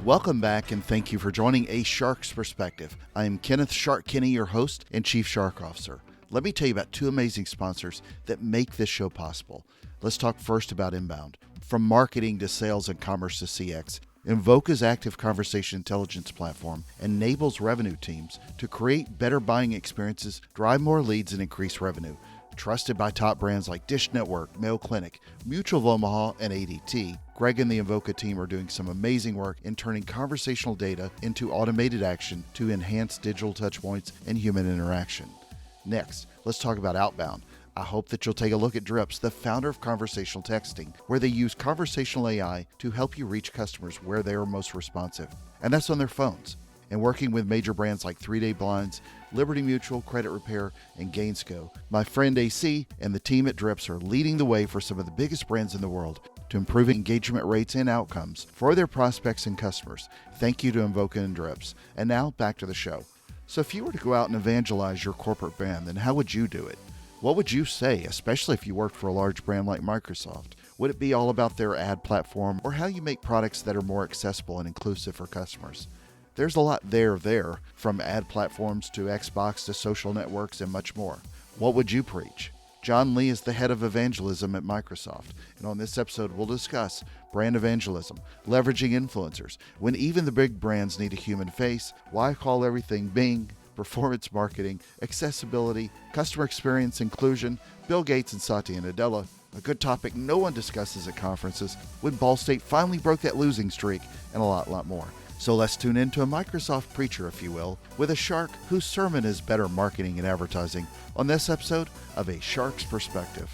Welcome back and thank you for joining A Shark's Perspective. I am Kenneth Shark Kinney, your host and Chief Shark Officer. Let me tell you about two amazing sponsors that make this show possible. Let's talk first about Inbound. From marketing to sales and commerce to CX, Invoca's active conversation intelligence platform enables revenue teams to create better buying experiences, drive more leads, and increase revenue. Trusted by top brands like Dish Network, Mayo Clinic, Mutual of Omaha, and ADT, Greg and the Invoca team are doing some amazing work in turning conversational data into automated action to enhance digital touchpoints and human interaction. Next, let's talk about Outbound. I hope that you'll take a look at Drips, the founder of conversational texting, where they use conversational AI to help you reach customers where they are most responsive, and that's on their phones. And working with major brands like 3-Day Blinds, Liberty Mutual, Credit Repair, and Gainsco, my friend AC and the team at Drips are leading the way for some of the biggest brands in the world to improve engagement rates and outcomes for their prospects and customers. Thank you to Invoca and Drips. And now back to the show. So if you were to go out and evangelize your corporate brand, then how would you do it? What would you say, especially if you worked for a large brand like Microsoft? Would it be all about their ad platform or how you make products that are more accessible and inclusive for customers? There's a lot there, from ad platforms to Xbox to social networks and much more. What would you preach? John Lee is the head of evangelism at Microsoft, and on this episode we'll discuss brand evangelism, leveraging influencers, when even the big brands need a human face, why call everything Bing, performance marketing, accessibility, customer experience, inclusion, Bill Gates and Satya Nadella, a good topic no one discusses at conferences, when Ball State finally broke that losing streak, and a lot more. So let's tune into a Microsoft preacher, if you will, with a shark whose sermon is better marketing and advertising on this episode of A Shark's Perspective.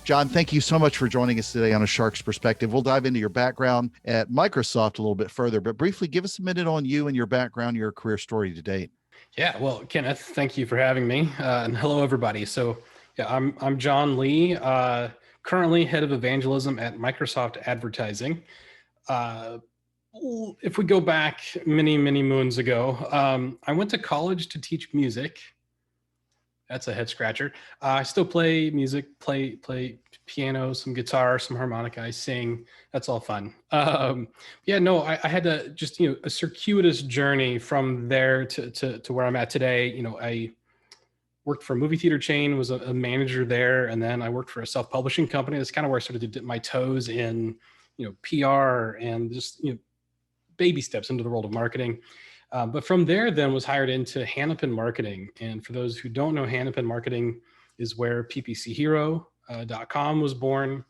John, thank you so much for joining us today on A Shark's Perspective. We'll dive into your background at Microsoft a little bit further, but briefly give us a minute on you and your background, your career story to date. Yeah, well, Kenneth, thank you for having me. And hello, everybody. So yeah, I'm John Lee. Currently head of evangelism at Microsoft Advertising. If we go back many moons ago, I went to college to teach music. That's a head scratcher. I still play music, play piano, some guitar, some harmonica. I sing. That's all fun. I had to just, a circuitous journey from there to where I'm at today. I worked for a movie theater chain, was a manager there. And then I worked for a self-publishing company. That's kind of where I started to dip my toes in, PR and just, baby steps into the world of marketing. But from there then was hired into Hannafin Marketing. And for those who don't know, Hannafin Marketing is where ppchero.com was born,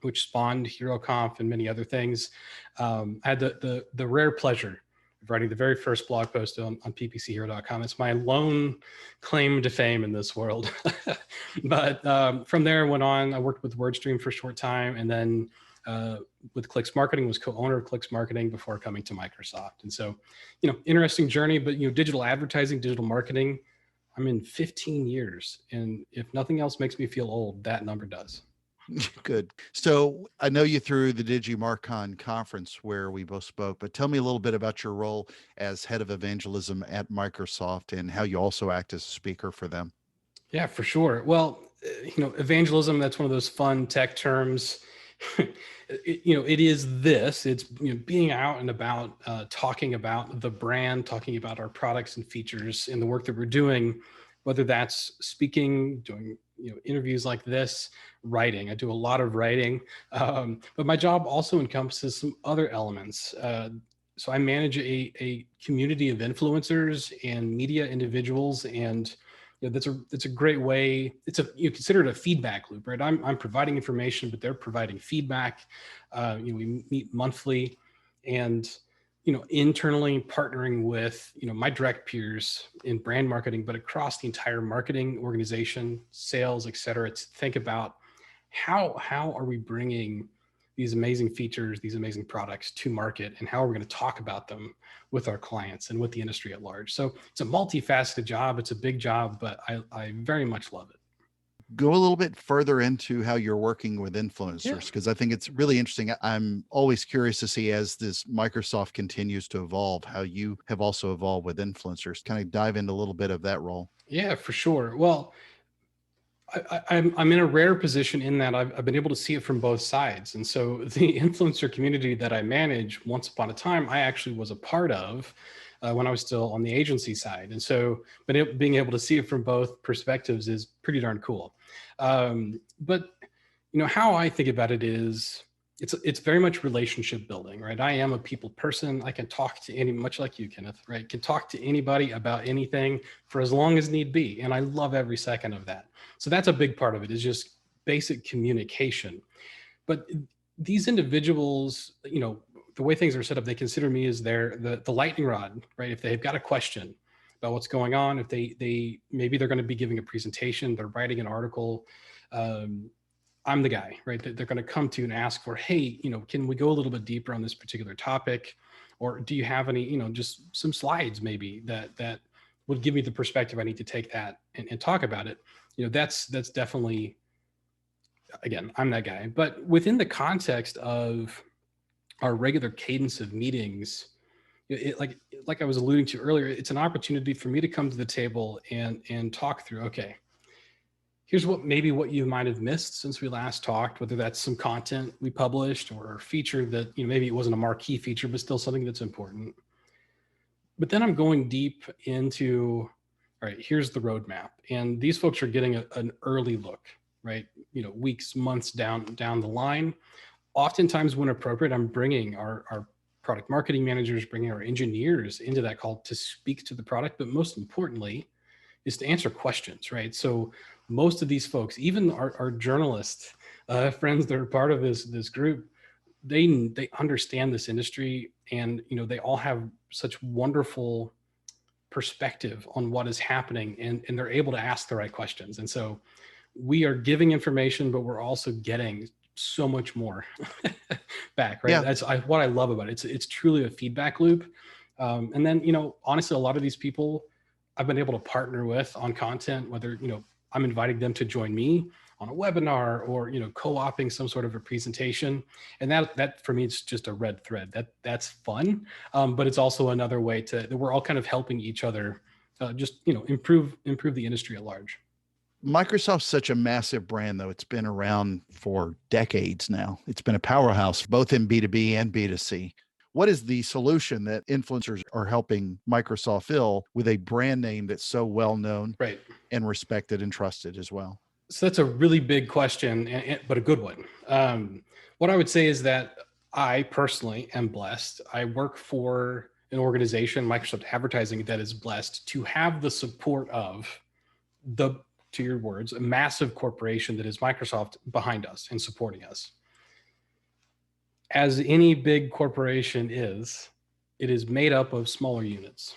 which spawned HeroConf and many other things. I had the rare pleasure of writing the very first blog post on ppchero.com. It's my lone claim to fame in this world. But from there, went on. I worked with WordStream for a short time, and then with Clicks Marketing, was co-owner of Clicks Marketing before coming to Microsoft. And so, interesting journey. But digital advertising, digital marketing, I'm in 15 years, and if nothing else makes me feel old, that number does. Good. So I know you through the DigiMarcon conference where we both spoke, but tell me a little bit about your role as head of evangelism at Microsoft and how you also act as a speaker for them. Yeah, for sure. Well, evangelism, that's one of those fun tech terms. It is this, it's being out and about, talking about the brand, talking about our products and features in the work that we're doing, whether that's speaking, doing interviews like this, writing. I do a lot of writing, but my job also encompasses some other elements. So I manage a community of influencers and media individuals, and that's a great way. You consider it a feedback loop, right? I'm providing information, but they're providing feedback. We meet monthly, and internally partnering with, my direct peers in brand marketing, but across the entire marketing organization, sales, et cetera, to think about how are we bringing these amazing features, these amazing products to market, and how are we going to talk about them with our clients and with the industry at large. So it's a multifaceted job. It's a big job, but I very much love it. Go a little bit further into how you're working with influencers, because I think it's really interesting. I'm always curious to see, as this Microsoft continues to evolve, how you have also evolved with influencers. Kind of dive into a little bit of that role. Yeah, for sure. Well, I'm in a rare position in that I've been able to see it from both sides. And so the influencer community that I manage, once upon a time, I actually was a part of when I was still on the agency side. And so being able to see it from both perspectives is pretty darn cool. But how I think about it is it's very much relationship building, right? I am a people person. I can talk to much like you, Kenneth, right? Can talk to anybody about anything for as long as need be. And I love every second of that. So that's a big part of it, is just basic communication. But these individuals, the way things are set up, they consider me as the lightning rod, right? If they've got a question about what's going on, if maybe they're going to be giving a presentation, they're writing an article, I'm the guy, right? That they're going to come to and ask for, hey, can we go a little bit deeper on this particular topic? Or do you have any, just some slides maybe that would give me the perspective I need to take that and talk about it? That's definitely, again, I'm that guy. But within the context of our regular cadence of meetings, like I was alluding to earlier, it's an opportunity for me to come to the table and talk through, okay, here's what you might have missed since we last talked, whether that's some content we published or a feature that, maybe it wasn't a marquee feature, but still something that's important. But then I'm going deep into, all right, here's the roadmap. And these folks are getting an early look, right? Weeks, months down the line. Oftentimes when appropriate, I'm bringing our product marketing managers, bringing our engineers into that call to speak to the product. But most importantly is to answer questions, right? So most of these folks, even our journalist friends that are part of this group, they understand this industry, and they all have such wonderful perspective on what is happening, and they're able to ask the right questions. And so we are giving information, but we're also getting so much more back, right? Yeah. That's what I love about it. It's truly a feedback loop. And then, honestly, a lot of these people I've been able to partner with on content, whether, I'm inviting them to join me on a webinar or, co-opting some sort of a presentation. And that for me, it's just a red thread. That's fun. But it's also another way that we're all kind of helping each other just, improve the industry at large. Microsoft's such a massive brand, though. It's been around for decades now. It's been a powerhouse, both in B2B and B2C. What is the solution that influencers are helping Microsoft fill with a brand name that's so well known, right, and respected and trusted as well? So that's a really big question, but a good one. What I would say is that I personally am blessed. I work for an organization, Microsoft Advertising, that is blessed to have the support of to your words, a massive corporation that is Microsoft behind us and supporting us. As any big corporation it is made up of smaller units.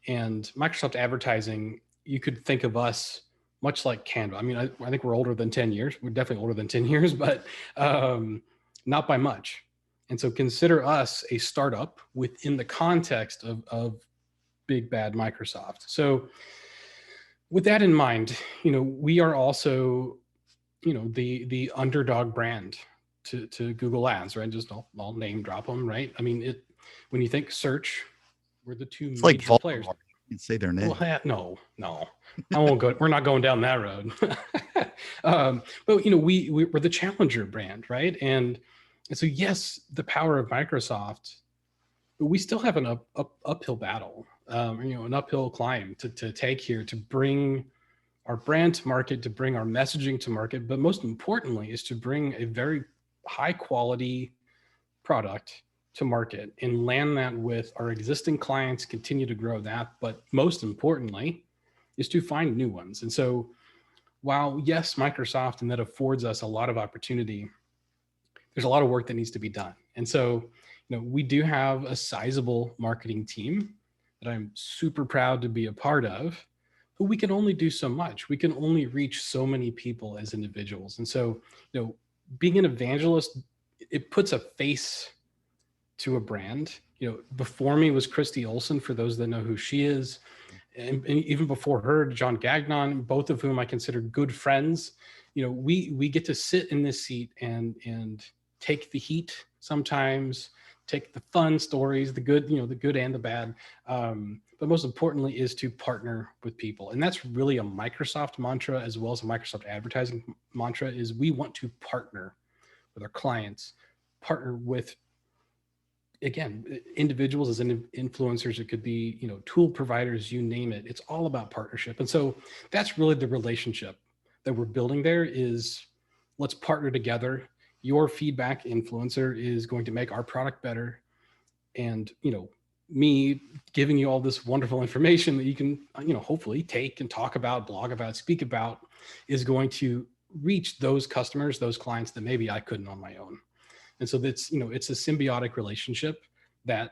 And Microsoft Advertising, you could think of us much like Canva. I mean, I think we're older than 10 years. We're definitely older than 10 years, but not by much. And so consider us a startup within the context of big bad Microsoft. So with that in mind, we are also, the underdog brand to Google Ads, right? Just I'll name drop them, right? I mean, when you think search, we're the two major players. You can say their name. Well, no, I won't go. We're not going down that road. But we're the challenger brand, right? And so yes, the power of Microsoft, but we still have an uphill battle, an uphill climb to take here to bring our brand to market, to bring our messaging to market, but most importantly is to bring a very high quality product to market and land that with our existing clients, continue to grow that. But most importantly is to find new ones. And so while yes, Microsoft, and that affords us a lot of opportunity, there's a lot of work that needs to be done. And so, we do have a sizable marketing team that I'm super proud to be a part of, but we can only do so much. We can only reach so many people as individuals. And so, being an evangelist, it puts a face to a brand. Before me was Christy Olson, for those that know who she is. And even before her, John Gagnon, both of whom I consider good friends. We get to sit in this seat and take the heat sometimes, take the fun stories, the good, the good and the bad. But most importantly is to partner with people. And that's really a Microsoft mantra as well as a Microsoft advertising mantra, is we want to partner with our clients, partner with, again, individuals as influencers. It could be, tool providers, you name it. It's all about partnership. And so that's really the relationship that we're building there, is let's partner together. Your feedback, influencer, is going to make our product better. And, me giving you all this wonderful information that you can, hopefully take and talk about, blog about, speak about, is going to reach those customers, those clients that maybe I couldn't on my own. And so that's, it's a symbiotic relationship that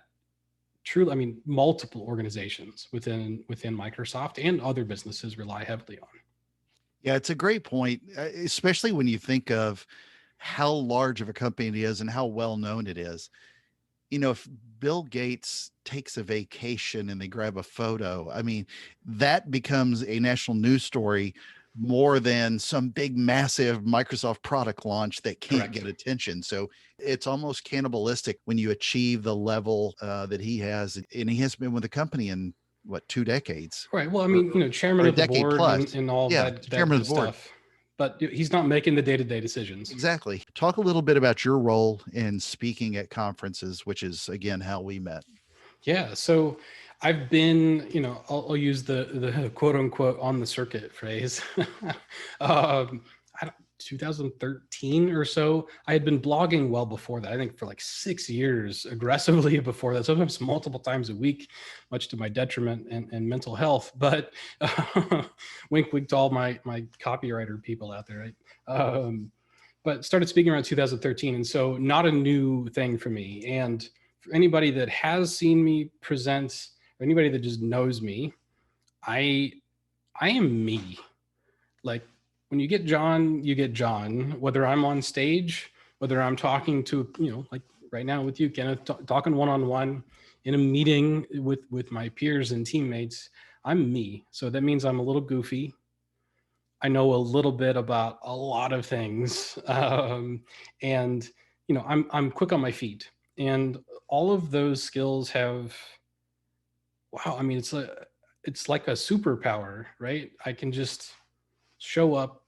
truly, multiple organizations within Microsoft and other businesses rely heavily on. Yeah, it's a great point, especially when you think of how large of a company it is and how well known it is. If Bill Gates takes a vacation and they grab a photo, that becomes a national news story more than some big, massive Microsoft product launch that can't get attention. So it's almost cannibalistic when you achieve the level that he has. And he has been with the company in 2 decades? Right. Well, chairman or a of the decade board plus. and all Yeah, that chairman of good the board. stuff. But he's not making the day-to-day decisions. Exactly. Talk a little bit about your role in speaking at conferences, which is, again, how we met. Yeah. So I've been, I'll use the quote unquote on the circuit phrase. 2013 or so. I had been blogging well before that. I think for like 6 years aggressively before that, sometimes multiple times a week, much to my detriment and mental health. But wink, wink to all my copywriter people out there, right? But started speaking around 2013. And so not a new thing for me. And for anybody that has seen me present, or anybody that just knows me, I am me. Like, when you get John, you get John, whether I'm on stage, whether I'm talking to, like right now with you, Kenneth, talking one-on-one in a meeting with my peers and teammates, I'm me. So that means I'm a little goofy. I know a little bit about a lot of things. And, I'm quick on my feet, and all of those skills have, wow. It's like a superpower, right? I can just show up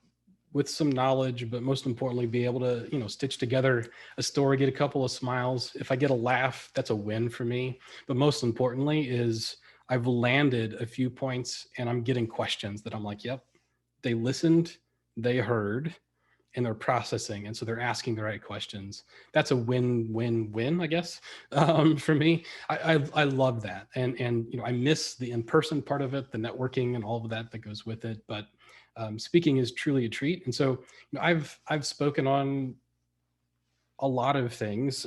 with some knowledge, but most importantly, be able to, stitch together a story, get a couple of smiles. If I get a laugh, that's a win for me. But most importantly is I've landed a few points and I'm getting questions that I'm like, yep, they listened, they heard, and they're processing. And so they're asking the right questions. That's a win-win-win, I guess, for me. I love that. And I miss the in-person part of it, the networking and all of that goes with it. But speaking is truly a treat. And so I've spoken on a lot of things,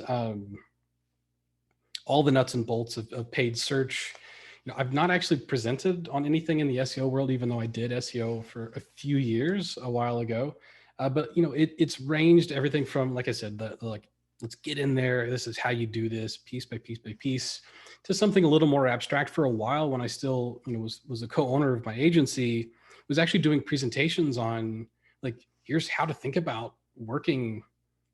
all the nuts and bolts of paid search. I've not actually presented on anything in the SEO world, even though I did SEO for a few years a while ago. But it's ranged everything from, like I said, like, let's get in there, this is how you do this piece by piece by piece, to something a little more abstract. For a while, when I still was a co-owner of my agency, was actually doing presentations on, like, here's how to think about working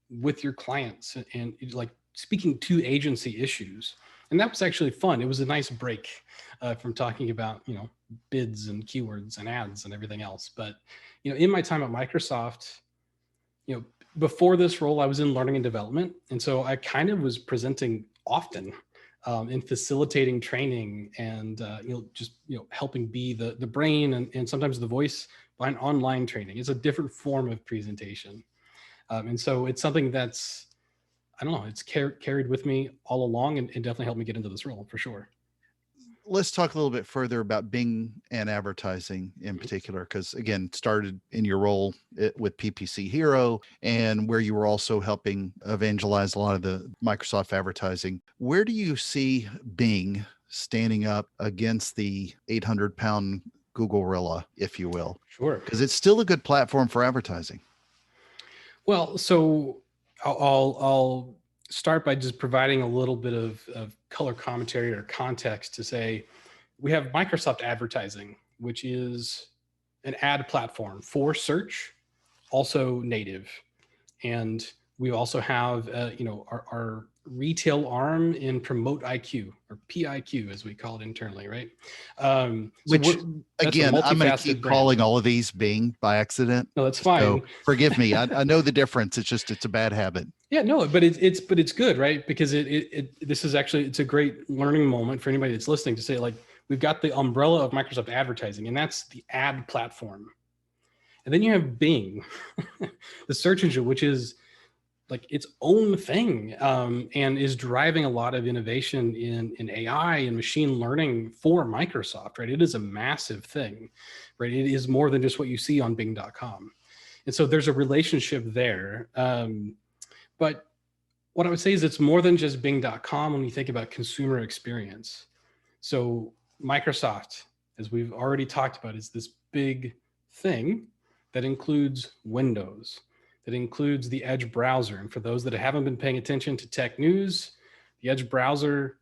with your clients and like speaking to agency issues. And that was actually fun. It was a nice break from talking about, bids and keywords and ads and everything else. But, in my time at Microsoft, before this role, I was in learning and development. And so I kind of was presenting often in facilitating training and, just, helping be the brain and sometimes the voice behind online training. It's a different form of presentation. And so it's something that's, I don't know, it's carried with me all along and definitely helped me get into this role for sure. Let's talk a little bit further about Bing and advertising in particular, because again, started in your role with PPC Hero, and where you were also helping evangelize a lot of the Microsoft advertising. Where do you see Bing standing up against the 800-pound Google gorilla, if you will? Sure. Because it's still a good platform for advertising. Well, so I'll start by just providing a little bit of color commentary or context to say we have Microsoft advertising, which is an ad platform for search, also native. And we also have, our retail arm in Promote IQ, or PIQ as we call it internally, right? So Which, that's a again, I'm going to multifaceted keep brand. calling all of these Bing by accident. No, that's fine. So forgive me. I know the difference. It's a bad habit. Yeah, no, but it's good, right? Because this is actually, it's a great learning moment for anybody that's listening to say, like, we've got the umbrella of Microsoft advertising, and that's the ad platform. And then you have Bing, the search engine, which is like its own thing, and is driving a lot of innovation in AI and machine learning for Microsoft, right? It is a massive thing, right? It is more than just what you see on Bing.com. And so there's a relationship there. But what I would say is it's more than just Bing.com when you think about consumer experience. So Microsoft, as we've already talked about, is this big thing that includes Windows, that includes the Edge browser. And for those that haven't been paying attention to tech news, the Edge browser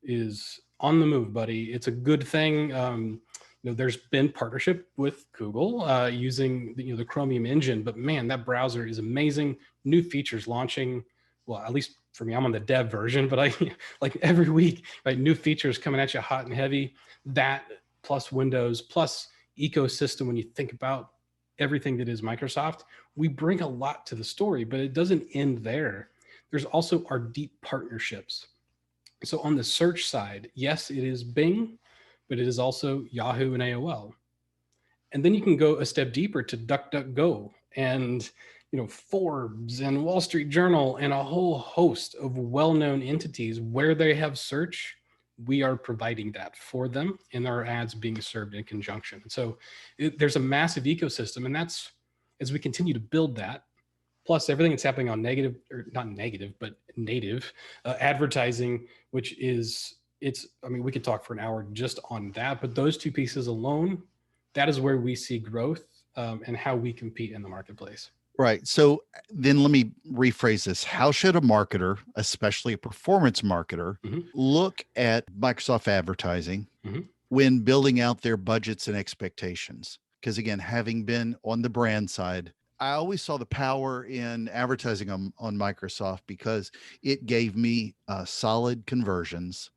is on the move, buddy. It's a good thing. There's been partnership with Google using the Chromium engine, but man, that browser is amazing. New features launching. Well, at least for me, I'm on the dev version, but I like every week, right? New features coming at you hot and heavy. That plus Windows plus ecosystem. When you think about everything that is Microsoft, we bring a lot to the story, but it doesn't end there. There's also our deep partnerships. So on the search side, yes, it is Bing, but it is also Yahoo and AOL. And then you can go a step deeper to DuckDuckGo and Forbes and Wall Street Journal and a whole host of well-known entities where they have search. We are providing that for them, and our ads being served in conjunction. And so there's a massive ecosystem, and that's as we continue to build that, plus everything that's happening on native advertising, which is we could talk for an hour just on that, but those two pieces alone, that is where we see growth and how we compete in the marketplace. Right. So then let me rephrase this. How should a marketer, especially a performance marketer, look at Microsoft advertising when building out their budgets and expectations? Because again, having been on the brand side, I always saw the power in advertising on Microsoft because it gave me solid conversions.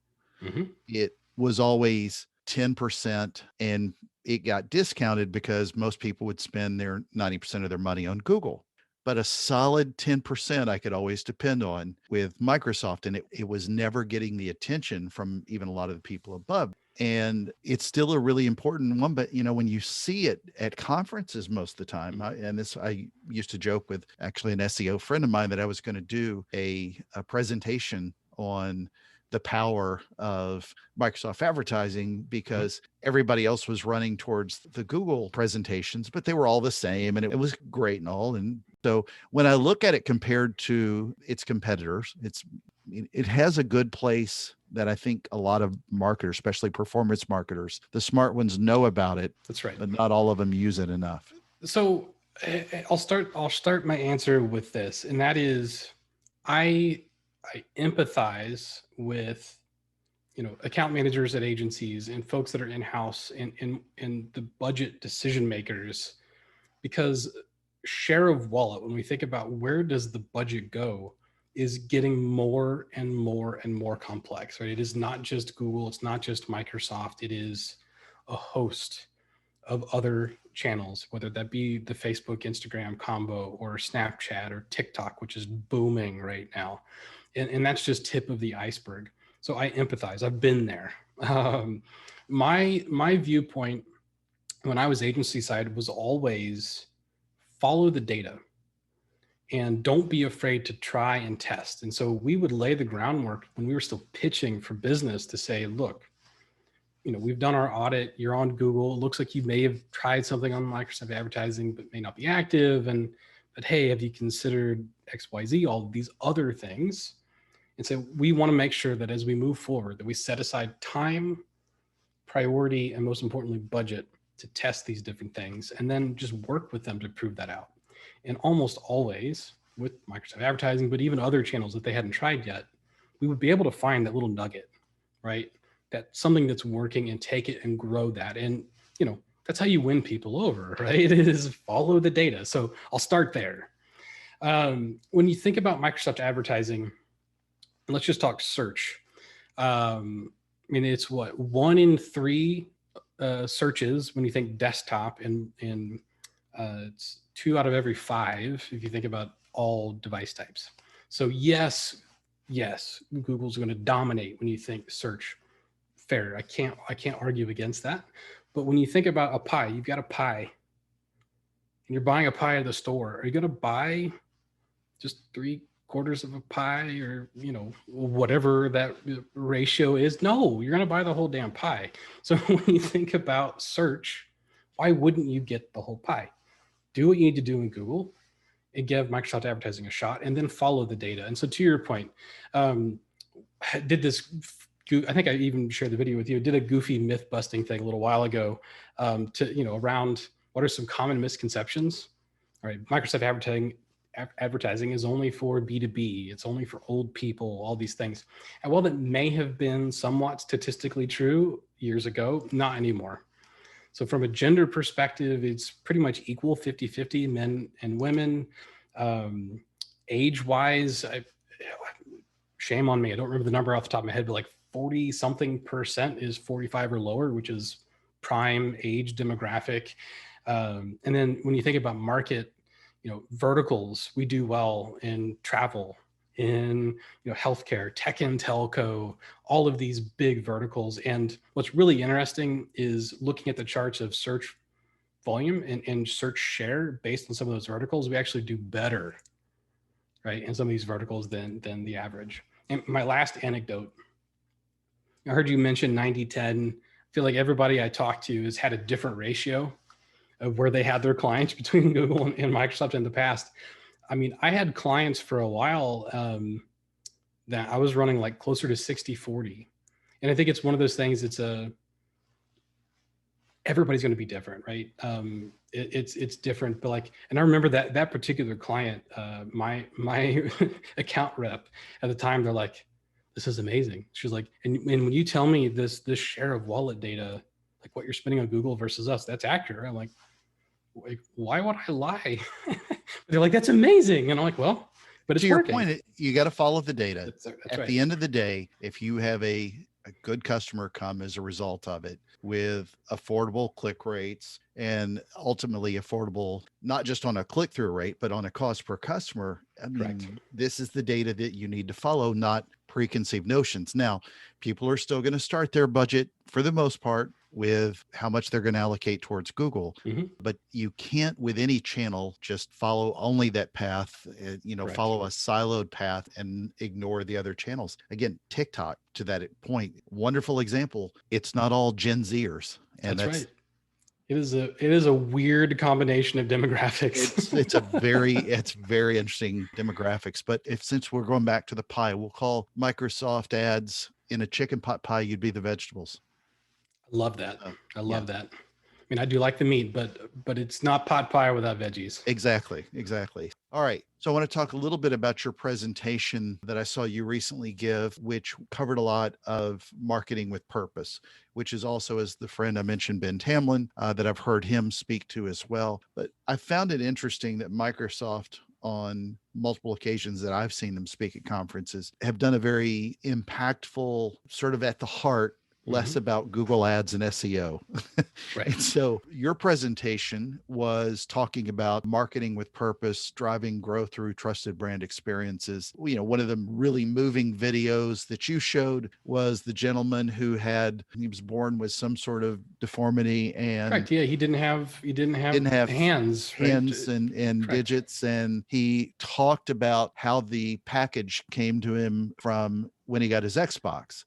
It was always 10%, and it got discounted because most people would spend their 90% of their money on Google. But a solid 10% I could always depend on with Microsoft, and it was never getting the attention from even a lot of the people above. And it's still a really important one, but when you see it at conferences most of the time, I used to joke with actually an SEO friend of mine that I was going to do a presentation on the power of Microsoft advertising because everybody else was running towards the Google presentations, but they were all the same and it was great and all. And so when I look at it compared to its competitors, it has a good place that I think a lot of marketers, especially performance marketers, the smart ones know about it. That's right. But not all of them use it enough. So I'll start my answer with this, and that is I empathize with account managers at agencies and folks that are in-house and the budget decision makers, because share of wallet, when we think about where does the budget go, is getting more and more and more complex, right? It is not just Google, it's not just Microsoft, it is a host of other channels, whether that be the Facebook, Instagram combo, or Snapchat or TikTok, which is booming right now. And that's just tip of the iceberg. So I empathize. I've been there. My viewpoint when I was agency side was always follow the data and don't be afraid to try and test. And so we would lay the groundwork when we were still pitching for business to say, look, we've done our audit. You're on Google. It looks like you may have tried something on Microsoft advertising, but may not be active. But hey, have you considered XYZ, all of these other things? And so we want to make sure that as we move forward, that we set aside time, priority, and most importantly, budget to test these different things, and then just work with them to prove that out. And almost always with Microsoft advertising, but even other channels that they hadn't tried yet, we would be able to find that little nugget, right? That something that's working, and take it and grow that. And, that's how you win people over, right? It is follow the data. So I'll start there. When you think about Microsoft advertising, let's just talk search. I mean, it's what, 1 in 3 searches when you think desktop, and it's 2 out of every 5 if you think about all device types. So yes, Google's going to dominate when you think search. Fair. I can't argue against that. But when you think about a pie, you've got a pie, and you're buying a pie at the store. Are you going to buy just 3/4 of a pie, or whatever that ratio is? No, you're going to buy the whole damn pie. So when you think about search, why wouldn't you get the whole pie? Do what you need to do in Google and give Microsoft Advertising a shot, and then follow the data. And so to your point, did this, I think I even shared the video with you, did a goofy myth busting thing a little while ago, around what are some common misconceptions. All right, Microsoft advertising is only for B2B. It's only for old people, all these things. And while that may have been somewhat statistically true years ago, not anymore. So from a gender perspective, it's pretty much equal, 50-50, men and women. Age-wise, shame on me, I don't remember the number off the top of my head, but like 40-something% is 45 or lower, which is prime age demographic. And then when you think about market, verticals, we do well in travel, in healthcare, tech and telco, all of these big verticals. And what's really interesting is looking at the charts of search volume and search share based on some of those verticals. We actually do better, right, in some of these verticals than the average. And my last anecdote, I heard you mention 90-10. I feel like everybody I talked to has had a different ratio of where they had their clients between Google and Microsoft in the past. I mean, I had clients for a while that I was running like closer to 60-40. And I think it's one of those things, everybody's going to be different, right? It's different, but like, and I remember that particular client, my account rep at the time, they're like, this is amazing. She's like, and when you tell me this share of wallet data, like what you're spending on Google versus us, that's accurate. I'm like, why would I lie? They're like, that's amazing. And I'm like, well, but it's to your working. point, you got to follow the data. That's At right. the end of the day, if you have a good customer come as a result of it with affordable click rates and ultimately affordable, not just on a click-through rate, but on a cost per customer, I mean, Correct. this is the data that you need to follow, not preconceived notions. Now, people are still going to start their budget for the most part with how much they're going to allocate towards Google. Mm-hmm. But you can't with any channel just follow only that path, Correct. follow a siloed path and ignore the other channels. Again, TikTok, to that point, wonderful example. It's not all Gen Zers. And that's right. It is a weird combination of demographics. It's very interesting demographics. But since we're going back to the pie, we'll call Microsoft ads in a chicken pot pie, you'd be the vegetables. I love that. I love that. I mean, I do like the meat, but it's not pot pie without veggies. Exactly. All right. So I want to talk a little bit about your presentation that I saw you recently give, which covered a lot of marketing with purpose, which is also, as the friend I mentioned, Ben Tamlin, that I've heard him speak to as well. But I found it interesting that Microsoft, on multiple occasions that I've seen them speak at conferences, have done a very impactful, sort of at the heart, less about Google ads and SEO. Right. And so your presentation was talking about marketing with purpose, driving growth through trusted brand experiences. One of the really moving videos that you showed was the gentleman who he was born with some sort of deformity, and correct. Yeah, he didn't have hands, hands right? and digits. And he talked about how the package came to him from when he got his Xbox.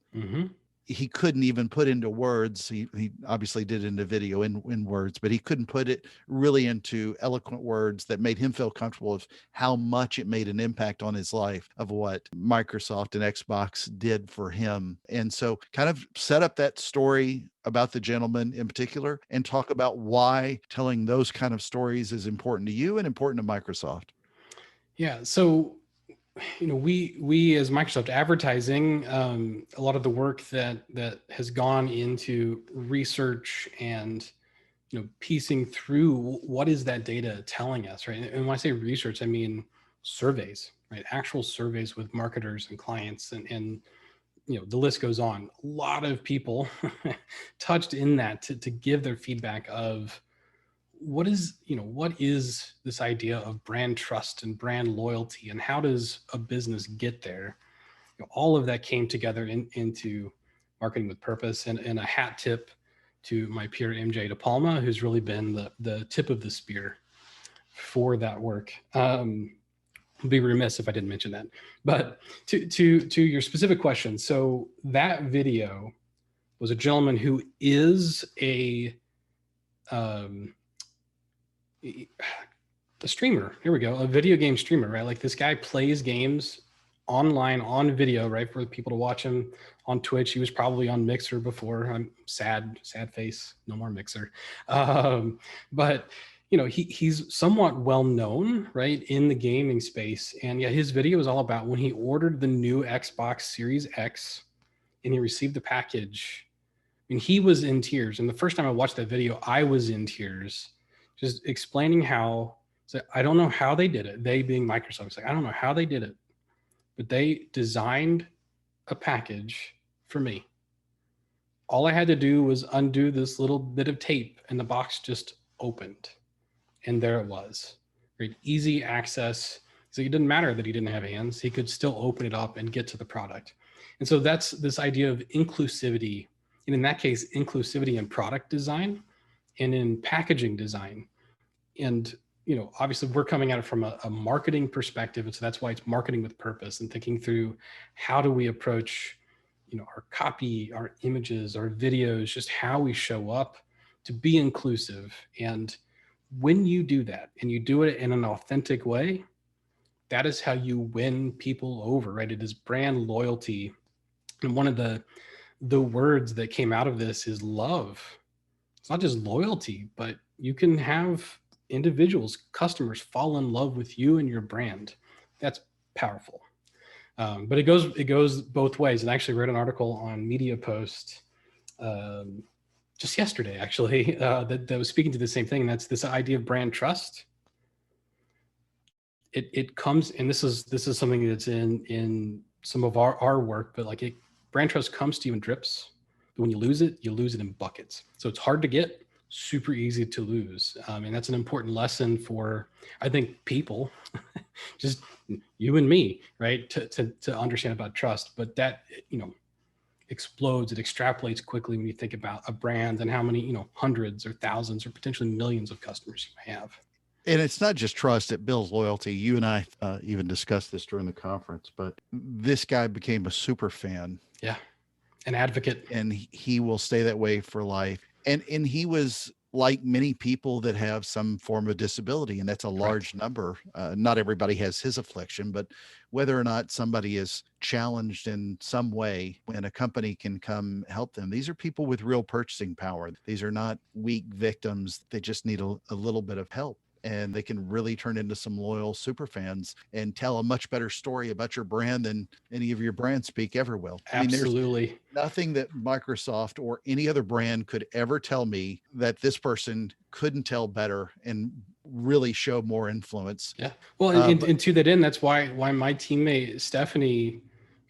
He couldn't even put into words. He obviously did it in the video in words, but he couldn't put it really into eloquent words that made him feel comfortable of how much it made an impact on his life of what Microsoft and Xbox did for him. And so kind of set up that story about the gentleman in particular and talk about why telling those kind of stories is important to you and important to Microsoft. Yeah. So we as Microsoft Advertising, a lot of the work that has gone into research and piecing through what is that data telling us, right? And when I say research, I mean surveys, right? Actual surveys with marketers and clients, and the list goes on. A lot of people touched in that to give their feedback of what is this idea of brand trust and brand loyalty, and how does a business get there? All of that came together into Marketing with Purpose, and a hat tip to my peer MJ DePalma, who's really been the tip of the spear for that work. I'd be remiss if I didn't mention that. But to your specific question, so that video was a gentleman who is a streamer. Here we go, a video game streamer, right? Like, this guy plays games online on video, right, for people to watch him on Twitch. He was probably on Mixer before. I'm sad face, no more Mixer. But he's somewhat well known, right, in the gaming space. And yeah, his video is all about when he ordered the new Xbox Series X and he received the package. I mean, he was in tears. And the first time I watched that video, I was in tears, just explaining how, so I don't know how they did it. They being Microsoft, it's like, I don't know how they did it, but they designed a package for me. All I had to do was undo this little bit of tape and the box just opened. And there it was, right? Easy access. So it didn't matter that he didn't have hands. He could still open it up and get to the product. And so that's this idea of inclusivity. And in that case, inclusivity in product design and in packaging design. And obviously we're coming at it from a marketing perspective. And so that's why it's Marketing with Purpose, and thinking through how do we approach, our copy, our images, our videos, just how we show up to be inclusive. And when you do that and you do it in an authentic way, that is how you win people over, right? It is brand loyalty. And one of the words that came out of this is love. It's not just loyalty, but you can have individuals, customers fall in love with you and your brand. That's powerful. But it goes both ways. And I actually read an article on Media Post just yesterday, actually, that was speaking to the same thing. And that's this idea of brand trust. It comes, and this is something that's in some of our work, but like brand trust comes to you in drips. But when you lose it in buckets. So it's hard to get, super easy to lose. And that's an important lesson for, I think, people, just you and me, right? To understand about trust. But that, explodes, it extrapolates quickly when you think about a brand and how many, hundreds or thousands or potentially millions of customers you have. And it's not just trust, it builds loyalty. You and I even discussed this during the conference, but this guy became a super fan. Yeah. An advocate. And he will stay that way for life. And he was like many people that have some form of disability, and that's a large number. Not everybody has his affliction, but whether or not somebody is challenged in some way, when a company can come help them, these are people with real purchasing power. These are not weak victims. They just need a little bit of help. And they can really turn into some loyal super fans and tell a much better story about your brand than any of your brand speak ever will. Absolutely. I mean, there's nothing that Microsoft or any other brand could ever tell me that this person couldn't tell better and really show more influence. Yeah. Well, and to that end, that's why my teammate Stephanie,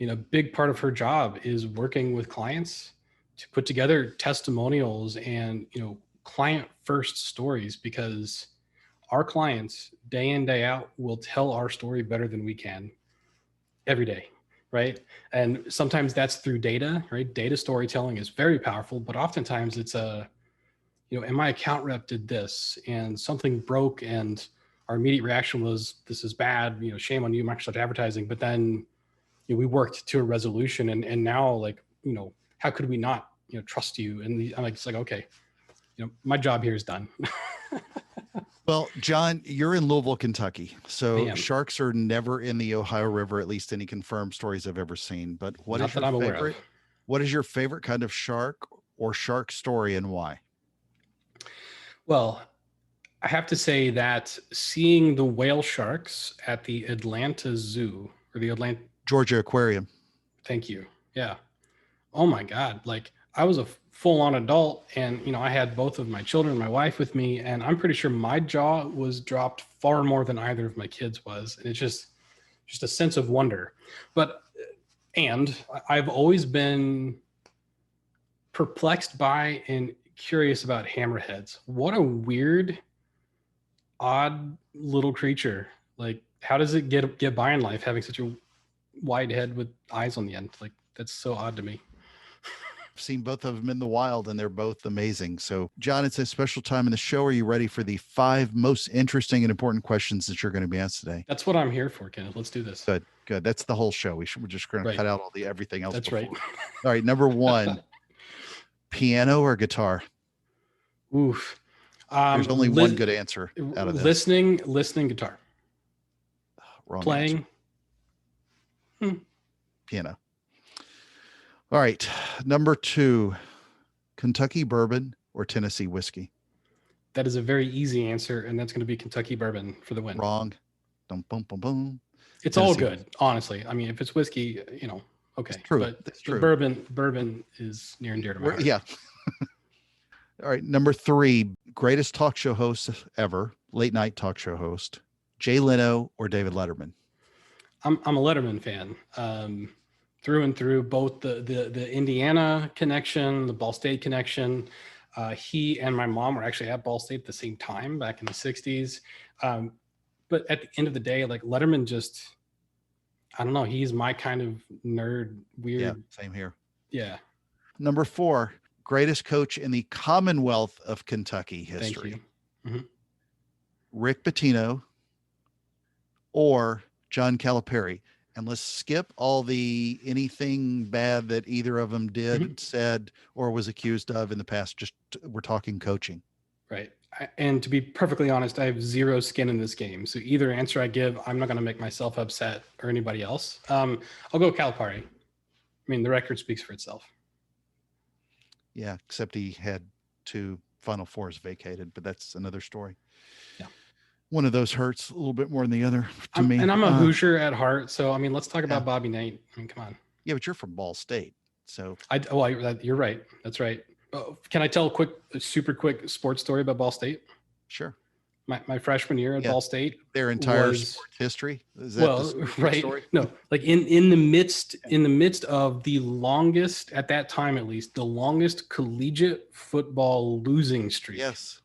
a big part of her job is working with clients to put together testimonials and, client first stories, because our clients day in, day out will tell our story better than we can every day, right? And sometimes that's through data, right? Data storytelling is very powerful, but oftentimes it's and my account rep did this and something broke and our immediate reaction was, this is bad, shame on you, Microsoft Advertising. But then we worked to a resolution, and now, like, how could we not, trust you? And I'm like, it's like, okay, my job here is done. Well, John, you're in Louisville, Kentucky. So sharks are never in the Ohio River, at least any confirmed stories I've ever seen. But what is your favorite kind of shark or shark story, and why? Well, I have to say that seeing the whale sharks at the Atlanta Zoo, or the Georgia Aquarium. Thank you. Yeah. Oh my God. Like, I was a full on adult, and I had both of my children, my wife with me, and I'm pretty sure my jaw was dropped far more than either of my kids was. And it's just a sense of wonder. And I've always been perplexed by and curious about hammerheads. What a weird, odd little creature. Like, how does it get by in life having such a wide head with eyes on the end? Like, that's so odd to me. I've seen both of them in the wild, and they're both amazing. So, John, it's a special time in the show. Are you ready for the 5 most interesting and important questions that you're going to be asked today? That's what I'm here for, Kenneth. Let's do this. Good. That's the whole show. We're just going to cut out everything else. That's before. right. All right. Number 1, piano or guitar? Oof. There's only one good answer out of this. Listening guitar. Wrong Playing. Piano. All right. Number 2, Kentucky bourbon or Tennessee whiskey? That is a very easy answer, and that's going to be Kentucky bourbon for the win. Wrong. Dum, bum, bum, bum. It's Tennessee all good, honestly. I mean, if it's whiskey, okay. It's true. But it's true. Bourbon is near and dear to my heart. Yeah. All right. Number 3, greatest talk show host ever, late night talk show host, Jay Leno or David Letterman? I'm a Letterman fan. Through and through, both the Indiana connection, the Ball State connection. He and my mom were actually at Ball State at the same time back in the 60s. But at the end of the day, like, Letterman just, I don't know, he's my kind of nerd, weird. Yeah, same here. Yeah. Number 4, greatest coach in the Commonwealth of Kentucky history. Thank you. Mm-hmm. Rick Pitino or John Calipari. And let's skip all the anything bad that either of them did, said, or was accused of in the past. Just we're talking coaching. Right. And to be perfectly honest, I have zero skin in this game. So either answer I give, I'm not going to make myself upset or anybody else. I'll go Calipari. I mean, the record speaks for itself. Yeah, except he had 2 Final Fours vacated, but that's another story. Yeah. One of those hurts a little bit more than the other to me. And I'm a Hoosier at heart. So, I mean, let's talk about Bobby Knight. I mean, come on. Yeah, but you're from Ball State. So you're right. That's right. Can I tell a super quick sports story about Ball State? Sure. My freshman year at Ball State. Their entire sports history. Is that right. Story? No, like in the midst of the longest, at that time at least, the longest collegiate football losing streak. Yes.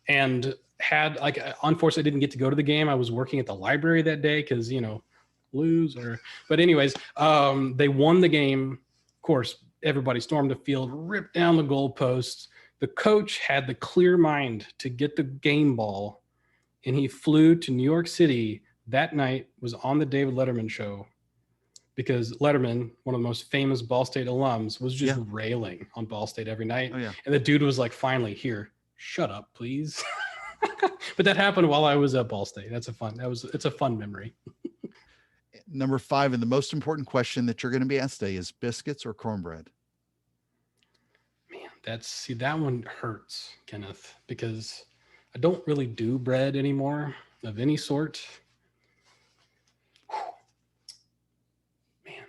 And had, like, unfortunately I didn't get to go to the game. I was working at the library that day because, loser. But anyways, they won the game. Of course, everybody stormed the field, ripped down the goalposts. The coach had the clear mind to get the game ball, and he flew to New York City that night, was on the David Letterman show, because Letterman, one of the most famous Ball State alums, was just railing on Ball State every night. Oh, yeah. And the dude was like, finally, here, shut up, please. But that happened while I was at Ball State. It's a fun memory. Number 5, and the most important question that you're going to be asked today is biscuits or cornbread? Man, that one hurts, Kenneth, because I don't really do bread anymore of any sort. Man,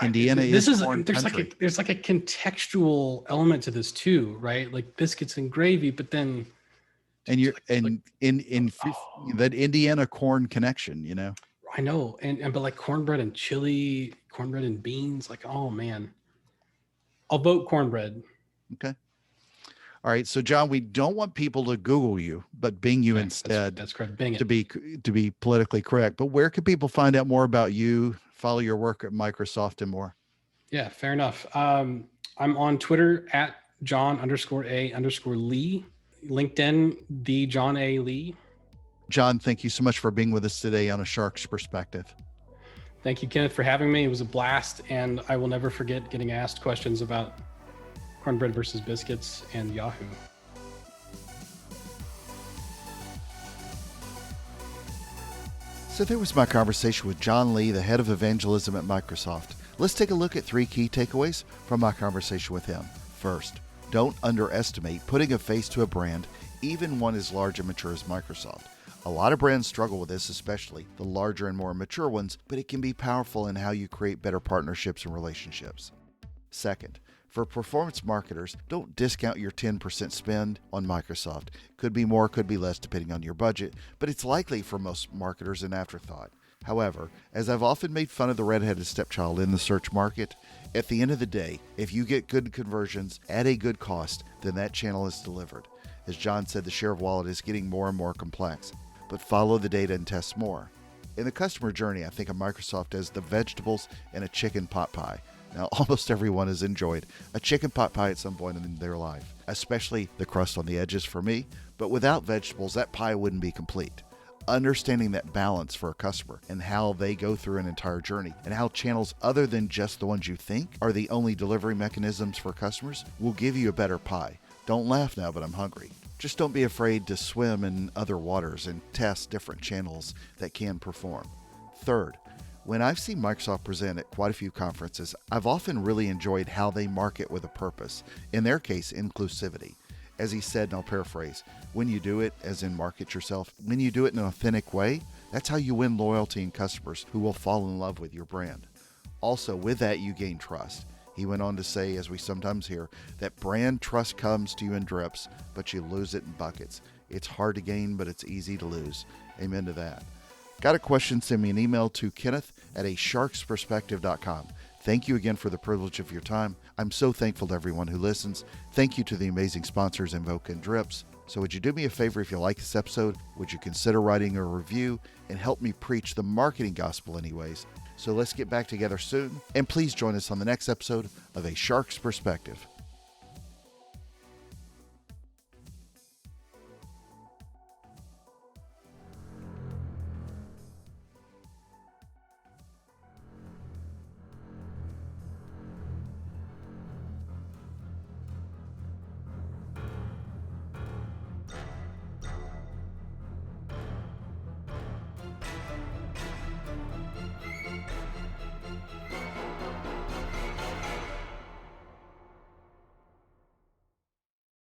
Indiana there's like a contextual element to this too, right? Like biscuits and gravy, but then and you're that Indiana corn connection, I know, but like cornbread and chili, cornbread and beans, like, oh man, I'll vote cornbread. Okay. All right. So John, we don't want people to Google you, but Bing you instead. That's correct. Bing it. To be politically correct. But where can people find out more about you, follow your work at Microsoft and more? Yeah, fair enough. I'm on Twitter at John_A_Lee, LinkedIn, the John A. Lee. John, thank you so much for being with us today on A Shark's Perspective. Thank you, Kenneth, for having me. It was a blast, and I will never forget getting asked questions about cornbread versus biscuits and Yahoo. So there was my conversation with John Lee, the head of evangelism at Microsoft. Let's take a look at 3 key takeaways from my conversation with him. First, don't underestimate putting a face to a brand, even one as large and mature as Microsoft. A lot of brands struggle with this, especially the larger and more mature ones, but it can be powerful in how you create better partnerships and relationships. Second, For performance marketers, don't discount your 10% spend on Microsoft. Could be more, could be less, depending on your budget, but it's likely for most marketers an afterthought. However, as I've often made fun of the redheaded stepchild in the search market, at the end of the day, if you get good conversions at a good cost, then that channel is delivered. As John said, the share of wallet is getting more and more complex, but follow the data and test more. In the customer journey, I think of Microsoft as the vegetables in a chicken pot pie. Now, almost everyone has enjoyed a chicken pot pie at some point in their life, especially the crust on the edges for me, but without vegetables, that pie wouldn't be complete. Understanding that balance for a customer and how they go through an entire journey and how channels other than just the ones you think are the only delivery mechanisms for customers will give you a better pie. Don't laugh now, but I'm hungry. Just don't be afraid to swim in other waters and test different channels that can perform. Third, when I've seen Microsoft present at quite a few conferences, I've often really enjoyed how they market with a purpose. In their case, inclusivity. As he said, and I'll paraphrase, when you do it, as in market yourself, when you do it in an authentic way, that's how you win loyalty and customers who will fall in love with your brand. Also, with that, you gain trust. He went on to say, as we sometimes hear, that brand trust comes to you in drips, but you lose it in buckets. It's hard to gain, but it's easy to lose. Amen to that. Got a question? Send me an email to kenneth@asharksperspective.com. Thank you again for the privilege of your time. I'm so thankful to everyone who listens. Thank you to the amazing sponsors Invoke and Drips. So would you do me a favor if you like this episode? Would you consider writing a review and help me preach the marketing gospel anyways? So let's get back together soon. And please join us on the next episode of A Shark's Perspective.